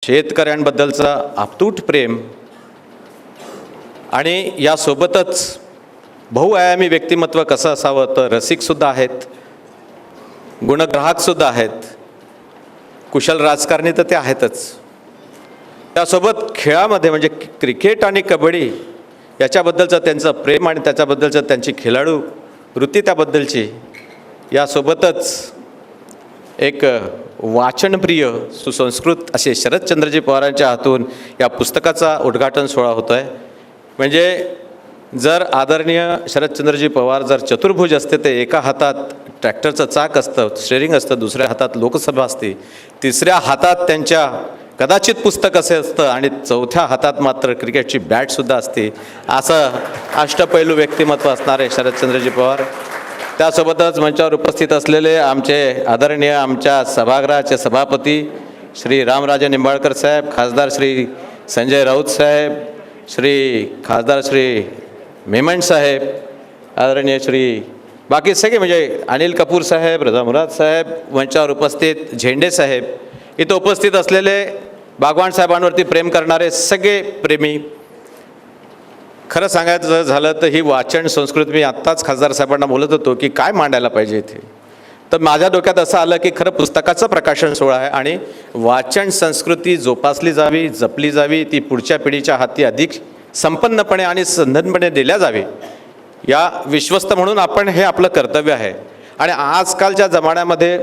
शेतकऱ्यांबद्दलचा अतूट प्रेम आणि यासोबतच बहुआयामी व्यक्तिमत्व कसं असावं तर रसिकसुद्धा आहेत, गुणग्राहकसुद्धा आहेत, कुशल राजकारणी तर ते आहेतच. त्यासोबत खेळामध्ये म्हणजे क्रिकेट आणि कबड्डी याच्याबद्दलचं त्यांचं प्रेम आणि त्याच्याबद्दलचं त्यांची खेळाडू वृत्ती त्याबद्दलची, यासोबतच एक वाचनप्रिय सुसंस्कृत असे शरदचंद्रजी पवारांच्या हातून या पुस्तकाचा उद्घाटन सोहळा होतो आहे. म्हणजे जर आदरणीय शरदचंद्रजी पवार जर चतुर्भुज असते ते एका हातात ट्रॅक्टरचं चाक असतं, स्टेअरिंग असतं, दुसऱ्या हातात लोकसभा असते, तिसऱ्या हातात त्यांच्या कदाचित पुस्तक असे असतं आणि चौथ्या हातात मात्र क्रिकेटची बॅटसुद्धा असते. असं अष्टपैलू व्यक्तिमत्व असणारे शरदचंद्रजी पवार. त्यासोबतच मंचावर उपस्थित असलेले आमचे आदरणीय आमच्या सभागृहाचे सभापती श्री रामराजे निंबाळकर साहेब, खासदार श्री संजय राऊत साहेब, श्री खासदार श्री मेमन साहेब, आदरणीय श्री बाकी सगळे म्हणजे अनिल कपूर साहेब, रजा मुराद साहेब, मंचावर उपस्थित झेंडे साहेब, इथं उपस्थित असलेले बागवान साहेबांवरती प्रेम करणारे सगळे प्रेमी. खरं सांगायचं झालं तर ही वाचन संस्कृती, मी आत्ताच खासदार साहेबांना बोलत होतो की काय मांडायला पाहिजे इथे, तर माझ्या डोक्यात असं आलं की खरं पुस्तकाचं प्रकाशन सोहळा आहे आणि वाचन संस्कृती जोपासली जावी, जपली जावी, ती पुढच्या पिढीच्या हाती अधिक संपन्नपणे आणि संधनपणे दिल्या जावी, या विश्वस्त म्हणून आपण हे आपलं कर्तव्य आहे. आणि आजकालच्या जमान्यामध्ये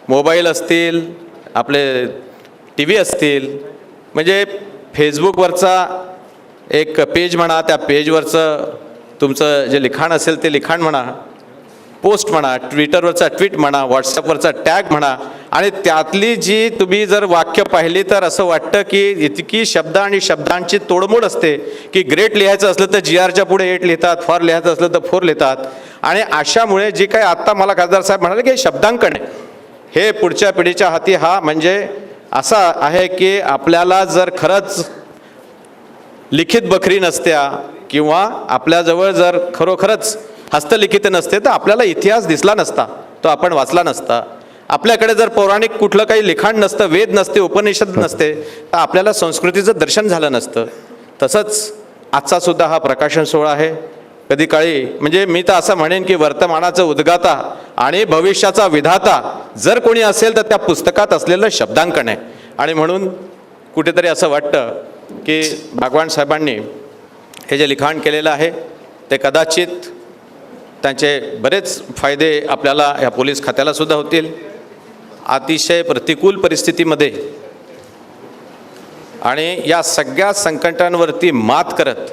मोबाईल असतील, आपले टी व्ही असतील, म्हणजे फेसबुकवरचा एक पेज म्हणा, त्या पेजवरचं तुमचं जे लिखाण असेल ते लिखाण म्हणा, पोस्ट म्हणा, ट्विटरवरचा ट्विट म्हणा, व्हॉट्सअपवरचा टॅग म्हणा, आणि त्यातली जी तुम्ही जर वाक्य पाहिली तर असं वाटतं की इतकी शब्द आणि शब्दांची तोडमोड असते की ग्रेट लिहायचं असलं तर GRच्या पुढे 8 लिहितात, फॉर लिहायचं असलं तर 4 लिहितात. आणि अशामुळे जी काही आत्ता मला खासदार साहेब म्हणाले की शब्दांकन हे पुढच्या पिढीच्या हाती, हा म्हणजे असा आहे की आपल्याला जर खरंच लिखित बखरी नसत्या किंवा आपल्याजवळ जर खरोखरच हस्तलिखित नसते तर आपल्याला इतिहास दिसला नसता, तो आपण वाचला नसता. आपल्याकडे जर पौराणिक कुठलं काही लिखाण नसतं, वेद नसते, उपनिषद नसते, तर आपल्याला संस्कृतीचं दर्शन झालं नसतं. तसंच आजचा सुद्धा हा प्रकाशन सोहळा आहे. कधी काळी म्हणजे मी तर असं म्हणेन की वर्तमानाचं उद्गाता आणि भविष्याचा विधाता जर कोणी असेल तर त्या पुस्तकात असलेलं शब्दांकन आहे. आणि म्हणून कुठेतरी असं वाटतं की बागवान साहेबांनी हे जे लिखाण केलेलं आहे ते कदाचित त्यांचे बरेच फायदे आपल्याला या पोलीस खात्याला सुद्धा होतील. अतिशय प्रतिकूल परिस्थितीमध्ये आणि या सगळ्या संकटांवरती मात करत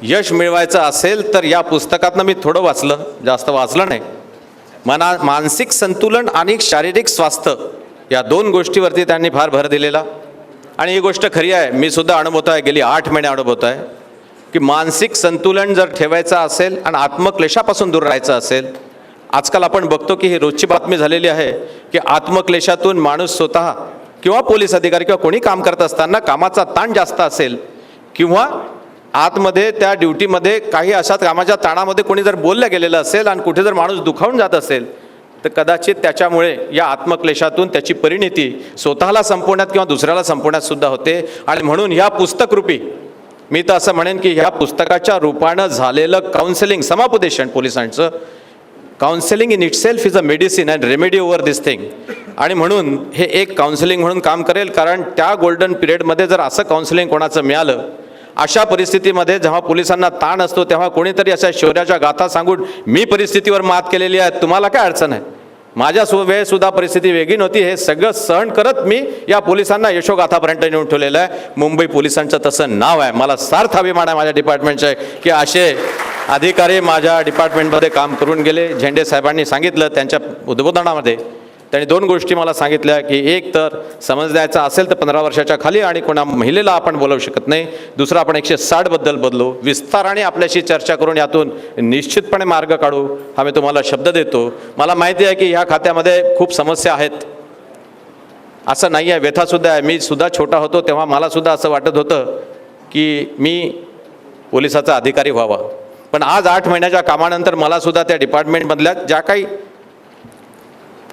यश मिळवायचं असेल तर या पुस्तकातनं मी थोडं वाचलं, जास्त वाचलं नाही. मानसिक संतुलन आणि शारीरिक स्वास्थ्य या 2 गोष्टीवरती त्यांनी फार भर दिलेला. आणि ही गोष्ट खरी आहे, मी सुद्धा अनुभवतो आहे, गेली 8 महिने अनुभवतो आहे की मानसिक संतुलन जर ठेवायचं असेल आणि आत्मक्लेशापासून दूर राहायचं असेल, आजकाल आपण बघतो की ही रोजची बातमी झालेली आहे की आत्मक्लेशातून माणूस स्वतः किंवा पोलीस अधिकारी किंवा कोणी काम करत असताना कामाचा ताण जास्त असेल किंवा आतमध्ये त्या ड्युटीमध्ये काही अशा कामाच्या ताणामध्ये कोणी जर बोललं गेलेलं असेल आणि कुठे जर माणूस दुखावून जात असेल तर कदाचित त्याच्यामुळे या आत्मक्लेशातून त्याची परिणिती स्वतःला संपवण्यात किंवा दुसऱ्याला संपवण्यात सुद्धा होते. आणि म्हणून ह्या पुस्तकरूपी मी तर असं म्हणेन की ह्या पुस्तकाच्या रूपानं झालेलं काउन्सिलिंग, समुपदेशन पोलिसांचं, counselling in it self is a medicine and remedy over this thing. आणि म्हणून हे एक काउन्सिलिंग म्हणून काम करेल, कारण त्या गोल्डन पिरियडमध्ये जर असं काउन्सिलिंग कोणाचं मिळालं, अशा परिस्थितीमध्ये जेव्हा पोलिसांना ताण असतो तेव्हा कोणीतरी अशा शौर्याच्या गाथा सांगून मी परिस्थितीवर मात केलेली आहे, तुम्हाला काय अडचण आहे, माझ्या वेळेसुद्धा परिस्थिती वेगळी नव्हती, हे सगळं सहन करत मी या पोलिसांना यशोगाथापर्यंत नेऊन ठेवलेलं आहे. मुंबई पोलिसांचं तसं नाव आहे. मला सार्थ अभिमान आहे माझ्या डिपार्टमेंटचे की असे अधिकारी माझ्या डिपार्टमेंटमध्ये काम करून गेले. झेंडे साहेबांनी सांगितलं त्यांच्या उद्बोधनामध्ये, त्यांनी 2 गोष्टी मला सांगितल्या की एक तर समज द्यायचा असेल तर 15 वर्षाच्या खाली आणि कोणा महिलेला आपण बोलवू शकत नाही. दुसरं आपण 160 बद्दल बदलू, विस्ताराने आपल्याशी चर्चा करून यातून निश्चितपणे मार्ग काढू, हा मी तुम्हाला शब्द देतो. मला माहिती आहे की ह्या खात्यामध्ये खूप समस्या आहेत, असं नाही आहे, व्यथासुद्धा आहे. मी सुद्धा छोटा होतो तेव्हा मला सुद्धा असं वाटत होतं की मी पोलिसाचा अधिकारी व्हावा, पण आज 8 महिन्याच्या कामानंतर मला सुद्धा त्या डिपार्टमेंटमधल्या ज्या काही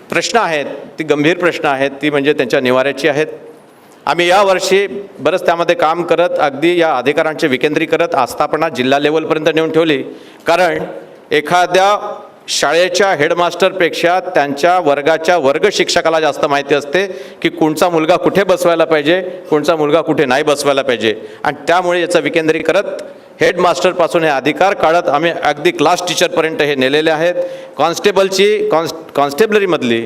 प्रश्न आहेत ती गंभीर प्रश्न आहेत, ती म्हणजे त्यांच्या निवाऱ्याची आहेत. आम्ही यावर्षी बरंच त्यामध्ये काम करत अगदी या अधिकारांचे विकेंद्रीकरण आस्थापना जिल्हा लेवलपर्यंत नेऊन ठेवली. कारण एखाद्या शाळेच्या हेडमास्टरपेक्षा त्यांच्या वर्गाच्या वर्ग शिक्षकाला जास्त माहिती असते की कोणचा मुलगा कुठे बसवायला पाहिजे, कोणचा मुलगा कुठे नाही बसवायला पाहिजे. आणि त्यामुळे याचं विकेंद्रीकरण हेडमास्टरपासून हे अधिकार काढत आम्ही अगदी क्लास टीचरपर्यंत हे नेलेले आहेत. कॉन्स्टेबलरीमधली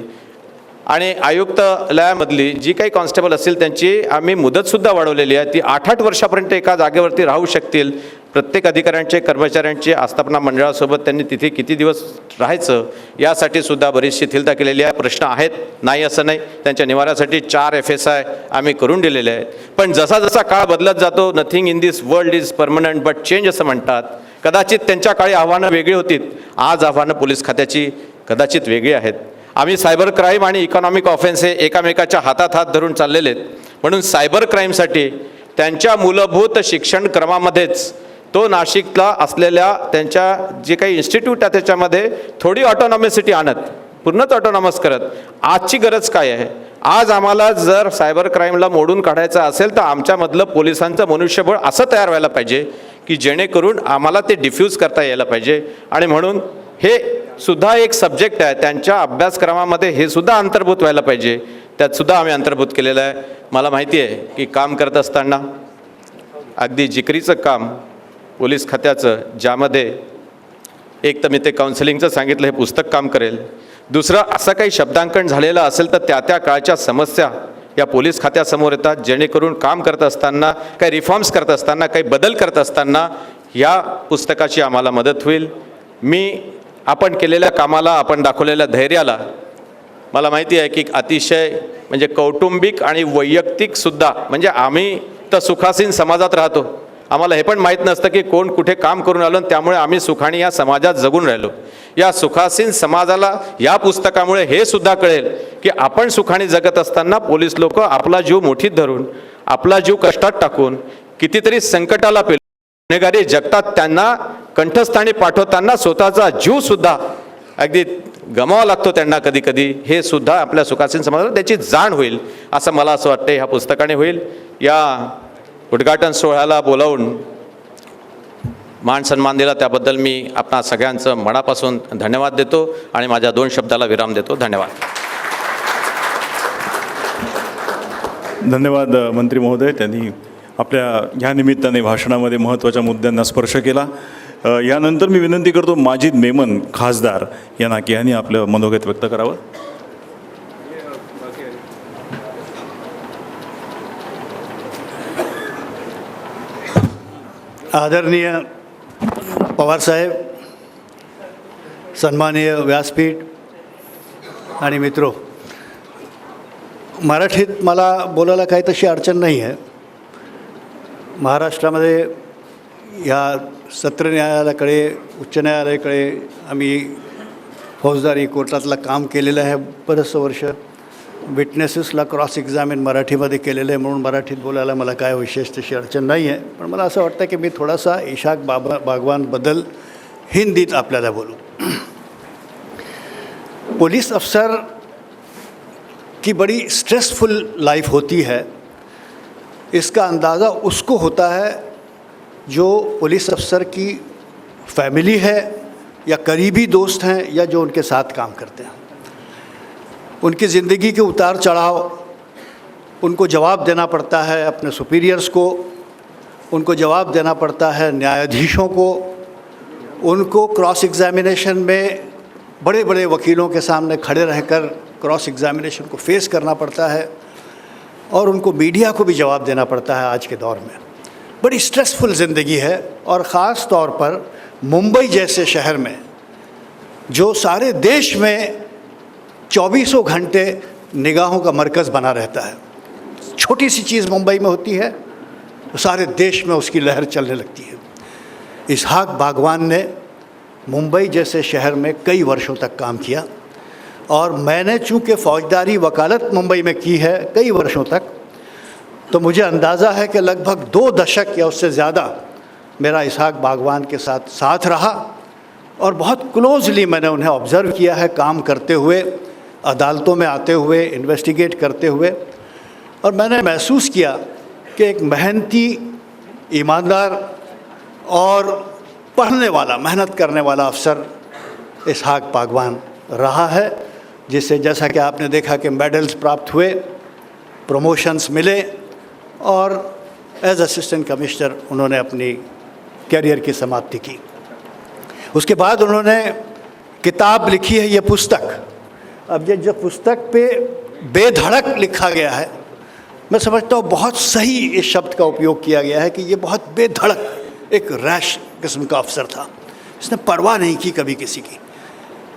आणि आयुक्तालयामधली जी काही कॉन्स्टेबल असतील त्यांची आम्ही मुदतसुद्धा वाढवलेली आहे. ती 8-8 वर्षापर्यंत एका जागेवरती राहू शकतील. प्रत्येक अधिकाऱ्यांचे कर्मचाऱ्यांची आस्थापना मंडळासोबत त्यांनी तिथे किती दिवस राहायचं यासाठी सुद्धा बरीच शिथिलता केलेली आहे. प्रश्न आहेत, नाही असं नाही. त्यांच्या निवाऱ्यासाठी 4 FSI आम्ही करून दिलेले आहेत. पण जसा जसा काळ बदलत जातो, nothing in this world is permanent but change असं म्हणतात. कदाचित त्यांच्या काळी आव्हानं वेगळी होती, आज आव्हानं पोलीस खात्याची कदाचित वेगळी आहेत. आम्ही सायबर क्राईम आणि इकॉनॉमिक ऑफेन्स हे एकामेकाच्या हातात हात धरून चाललेले आहेत. म्हणून सायबर क्राईमसाठी त्यांच्या मूलभूत शिक्षण क्रमामध्येच तो नाशिकला असलेल्या त्यांच्या जे काही इन्स्टिट्यूट आहे त्याच्यामध्ये थोडी ऑटोनॉमिसिटी आणत, पूर्णच ऑटोनॉमस करत. आजची गरज काय आहे? आज आम्हाला जर सायबर क्राईमला मोडून काढायचं असेल तर आमच्यामधलं पोलिसांचं मनुष्यबळ असं तयार व्हायला पाहिजे की जेणेकरून आम्हाला ते डिफ्यूज करता यायला पाहिजे. आणि म्हणून हे सुद्धा एक सब्जेक्ट आहे, त्यांच्या अभ्यासक्रमामध्ये हे सुद्धा अंतर्भूत व्हायला पाहिजे. त्यातसुद्धा आम्ही अंतर्भूत केलेलं आहे. मला माहिती आहे की काम करत असताना अगदी जिकरीचं काम पोलीस खात्याचं, ज्यामध्ये एक तर मी ते काउन्सिलिंगचं सांगितलं, हे पुस्तक काम करेल. दुसरं असं काही शब्दांकन झालेलं असेल तर त्या त्या काळच्या समस्या या पोलीस खात्यासमोर येतात, जेणेकरून काम करत असताना, काही रिफॉर्म्स करत असताना, काही बदल करत असताना या पुस्तकाची आम्हाला मदत होईल. आपण केलेल्या कामाला, आपण दाखवलेल्या धैर्याला मला माहिती आहे की अतिशय म्हणजे कौटुंबिक आणि वैयक्तिकसुद्धा, म्हणजे आम्ही तर सुखासीन समाजात राहतो, आम्हाला हे पण माहीत नसतं की कोण कुठे काम करून आलो, त्यामुळे आम्ही सुखाने या समाजात जगून राहिलो. या सुखासीन समाजाला या पुस्तकामुळे हे सुद्धा कळेल की आपण सुखाने जगत असताना पोलीस लोक आपला जीव मुठीत धरून, आपला जीव कष्टात टाकून, कितीतरी संकटाला पेलून गुन्हेगारी जगतात, त्यांना कंठस्थानी पाठवताना स्वतःचा जीवसुद्धा अगदी गमावा लागतो त्यांना कधी कधी. हे सुद्धा आपल्या सुखासीन समाजाला त्याची जाण होईल असं मला असं वाटतं ह्या पुस्तकाने होईल. या उद्घाटन सोहळ्याला बोलावून मान सन्मान दिला त्याबद्दल मी आपणा सगळ्यांचं मनापासून धन्यवाद देतो आणि माझ्या 2 शब्दाला विराम देतो. धन्यवाद. धन्यवाद मंत्री महोदय. त्यांनी आपल्या ह्या निमित्ताने भाषणामध्ये महत्त्वाच्या मुद्द्यांना स्पर्श केला. यानंतर मी विनंती करतो माजिद मेमन खासदार यांना की यांनी आपलं मनोगत व्यक्त करावं. आदरणीय पवारसाहेब, सन्माननीय व्यासपीठ आणि मित्रो, मराठीत मला बोलायला काही तशी अडचण नाही आहे. महाराष्ट्रामध्ये या सत्र न्यायालयाकडे, उच्च न्यायालयाकडे आम्ही फौजदारी कोर्टातलं काम केलेलं आहे बरंचसं वर्ष. विटनेसेसला क्रॉस एक्झामिन मराठीमध्ये केलेलं आहे, म्हणून मराठीत बोलायला मला काय विशेष तशी अडचण नाही आहे. पण मला असं वाटतं की मी थोडासा इशाक बागवानबद्दल हिंदीत आपल्याला बोलूं. पुलिस अफसर की बड़ी स्ट्रेसफुल लाइफ होती है, इसका अंदाज़ा उसको होता है जो पुलिस अफसर की फैमिली है या करीबी दोस्त हैं या जो उनके साथ काम करते हैं. उनकी ज़िंदगी के उतार चढ़ाव, उनको जवाब देना पड़ता है अपने सुपीरियर्स को, उनको जवाब देना पड़ता है न्यायाधीशों को, उनको क्रॉस एग्ज़ामिनेशन में बड़े बड़े वकीलों के सामने खड़े रहकर क्रॉस एग्ज़ामिनेशन को फेस करना पड़ता है, और उनको मीडिया को भी जवाब देना पड़ता है. आज के दौर में बड़ी स्ट्रेसफुल ज़िंदगी है, और ख़ास तौर पर मुंबई जैसे शहर में जो सारे देश में 24 घंटे निगाहों का मरकज़ बना रहता है. छोटी सी चीज़ मुंबई में होती है तो सारे देश में उसकी लहर चलने लगती है. इसहाक बागवान ने मुंबई जैसे शहर में कई वर्षों तक काम किया, और मैंने चूँकि फ़ौजदारी वकालत मुंबई में की है कई वर्षों तक, तो मुझे अंदाज़ा है कि लगभग 2 दशक या उससे ज़्यादा मेरा इसहाक बागवान के साथ रहा, और बहुत क्लोजली मैंने उन्हें ऑब्ज़र्व किया है काम करते हुए, अदालतों में आते हुए, इन्वेस्टिगेट करते हुए. और मैंने महसूस किया कि एक मेहनती, ईमानदार और पढ़ने वाला, मेहनत करने वाला अफसर इसहाक बागवान रहा है, जिससे जैसा कि आपने देखा कि मेडल्स प्राप्त हुए, प्रमोशंस मिले और एज असिस्टेंट कमिश्नर उन्होंने अपनी कैरियर की समाप्ति की। उसके बाद उन्होंने किताब लिखी है, ये पुस्तक। अब ये जो पुस्तक पे बेधड़क लिखा गया है, मैं समझता हूँ बहुत सही इस शब्द का उपयोग किया गया है कि ये बहुत बेधड़क एक रैश किस्म का अफसर था। इसने परवाह नहीं की कभी किसी की।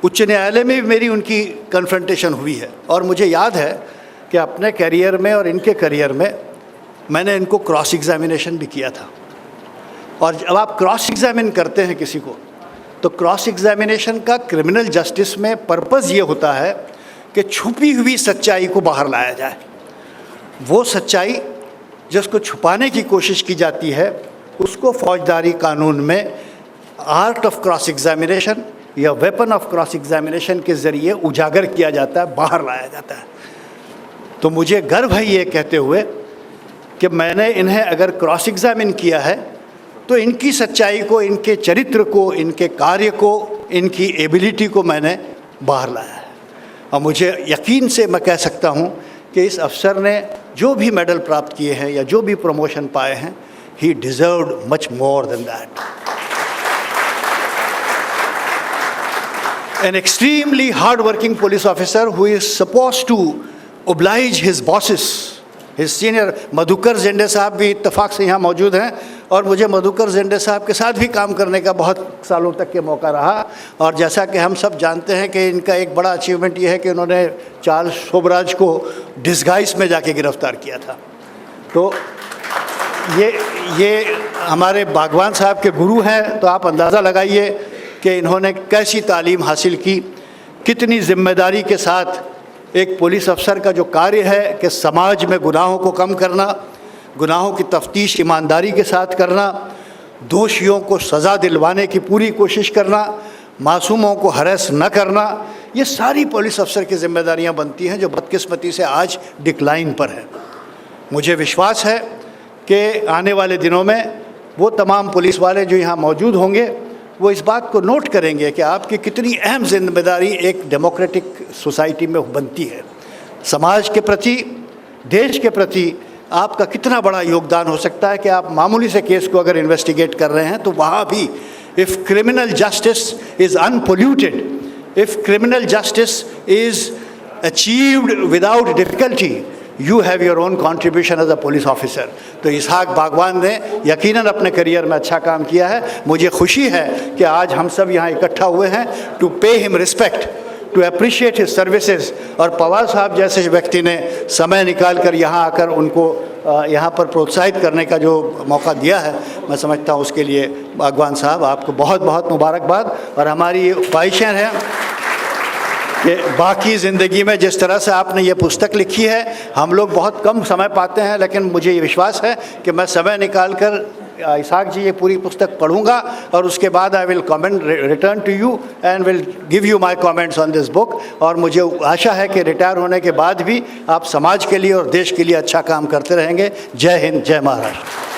उच्च न्यायालय में भी मेरी उनकी कन्फ्रंटेशन हुई है और मुझे याद है कि अपने करियर में और इनके करियर में मैंने इनको क्रॉस एग्जामिनेशन भी किया था। और जब आप क्रॉस एग्जामिन करते हैं किसी को, तो क्रॉस एग्जामिनेशन का क्रिमिनल जस्टिस में पर्पज़ ये होता है कि छुपी हुई सच्चाई को बाहर लाया जाए। वो सच्चाई जिसको छुपाने की कोशिश की जाती है, उसको फौजदारी कानून में आर्ट ऑफ क्रॉस एग्जामिनेशन या वेपन ऑफ क्रॉस एग्जामिनेशन के ज़रिए उजागर किया जाता है, बाहर लाया जाता है। तो मुझे गर्व है ये कहते हुए कि मैंने इन्हें अगर क्रॉस एग्जामिन किया है तो इनकी सच्चाई को, इनके चरित्र को, इनके कार्य को, इनकी एबिलिटी को मैंने बाहर लाया है। और मुझे यकीन से मैं कह सकता हूँ कि इस अफसर ने जो भी मेडल प्राप्त किए हैं या जो भी प्रमोशन पाए हैं, he deserved much more than that. An extremely hard-working police officer who is supposed to oblige his bosses, his senior। Madhukar Zende साहब भी इत्तेफाक से यहाँ मौजूद हैं और मुझे मधुकर जेंडे साहब के साथ भी काम करने का बहुत सालों तक के मौका रहा। और जैसा कि हम सब जानते हैं कि इनका एक बड़ा अचीवमेंट ये है कि उन्होंने चार्ल्स शोभराज को डिस्गाइज में जाके गिरफ्तार किया था। तो ये हमारे बागवान साहब के गुरु हैं, तो आप अंदाज़ा लगाइए कि इन्होंने कैसी तालीम हासिल की, कितनी जिम्मेदारी के साथ एक पुलिस अफसर का जो कार्य है कि समाज में गुनाहों को कम करना, गुनाहों की तफ्तीश ईमानदारी के साथ करना, दोषियों को सज़ा दिलवाने की पूरी कोशिश करना, मासूमों को हरेस न करना, ये सारी पुलिस अफसर की जिम्मेदारियां बनती हैं जो बदकिस्मती से आज डिक्लाइन पर है। मुझे विश्वास है कि आने वाले दिनों में वो तमाम पुलिस वाले जो यहाँ मौजूद होंगे, वो इस बात को नोट करेंगे कि आपकी कितनी अहम जिम्मेदारी एक डेमोक्रेटिक सोसाइटी में बनती है। समाज के प्रति, देश के प्रति आपका कितना बड़ा योगदान हो सकता है कि आप मामूली से केस को अगर इन्वेस्टिगेट कर रहे हैं तो वहाँ भी if criminal justice is unpolluted, if criminal justice is achieved without difficulty, you have your on contribution as a police officer. तो इसहाक बागवान ने यकीनन अपने करियर में अच्छा काम किया है। मुझे खुशी है कि आज हम सब यहाँ इकट्ठा हुए हैं to pay him respect, to appreciate his services. और पवार साहब जैसे व्यक्ति ने समय निकाल कर यहाँ आकर उनको यहाँ पर प्रोत्साहित करने का जो मौका दिया है, मैं समझता हूँ उसके लिए बागवान साहब आपको बहुत बहुत मुबारकबाद। और हमारी ख्वाहिशें हैं कि बाकी ज़िंदगी में जिस तरह से आपने ये पुस्तक लिखी है, हम लोग बहुत कम समय पाते हैं, लेकिन मुझे ये विश्वास है कि मैं समय निकाल कर इसहाक जी ये पूरी पुस्तक पढ़ूंगा और उसके बाद I will comment return to you and will give you my comments on this book. और मुझे आशा है कि रिटायर होने के बाद भी आप समाज के लिए और देश के लिए अच्छा काम करते रहेंगे। जय हिंद, जय महाराष्ट्र।